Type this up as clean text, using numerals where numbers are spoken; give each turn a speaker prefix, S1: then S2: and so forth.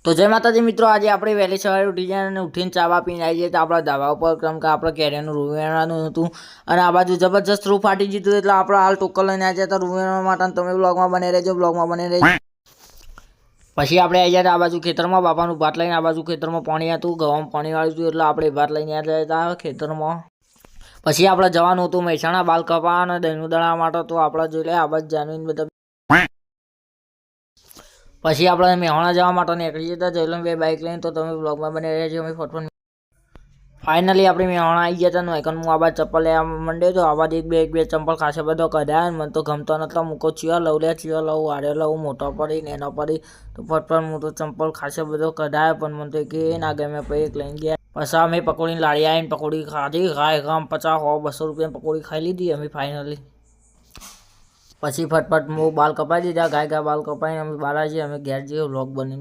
S1: તો જય માતાજી મિત્રો, આજે આપણે વહેલી સવારે ઉઠી જાય અને ઉઠીને ચાવા પીને આવી જઈએ તો આપણા ધાબા ઉપર, કેમ કે આપણે કેરીનું રૂ વેણવાનું હતું અને આ બાજુ જબરજસ્ત રૂ ફાટી ગયું એટલે આપણે હાલ ટોકર લઈને આવી જતા રૂ વેણવા માટે. તમે બ્લોગમાં બને રહેજો, બ્લોગમાં બને રહેજો. પછી આપણે આવી જાય આ બાજુ ખેતરમાં બાપાનું ભાત લઈને. આ બાજુ ખેતરમાં પાણી હતું, ગવામાં પાણી વાળ્યું હતું એટલે આપણે ભાત લઈને આવી જતા ખેતરમાં. પછી આપણે જવાનું હતું મહેસાણા બાલ કપા અને દહીંનું દળવા માટે. તો આપણે જોઈ લે આ બાજુ જાનવીન બધા. પછી આપણે મહેસાણા જવા માટે નીકળી જતા જયલમ બાઇક લઈને. તો તમે બ્લોગમાં બની રહ્યા છો. અમે ફટફટ ફાઇનલી આપણે મહેસાણા આવી ગયા હતા. નોઈકન હું આબાદ ચપ્પલ લેવા માંડ્યો તો આબાદ એક બે ચંપલ ખાસે બધો કઢાયા. મને તો ગમતો નતો. મૂકો ચિયો લઉં લે, ચિયો લઉં, વારે લઉં, મોટો પડી ને એનો પડી. તો ફટફટ હું તો ચંપલ ખાસે બધો કઢાયો પણ મને તો કે ના ગમે. પછી એક લઈને ગયા. પછી અમે પકોડીને લાડી આવીને પકોડી ખાધી. ખાય ગામ 50-100-200 રૂપિયાની પકોડી ખાઈ લીધી અમે ફાઇનલી. પછી ફટફટ હું બાલ કપાઈ દીધા. ગાય બાલ કપાઈને અમે બહાર જઈએ. અમે ઘેર જઈએ વ્લોગ બનીને.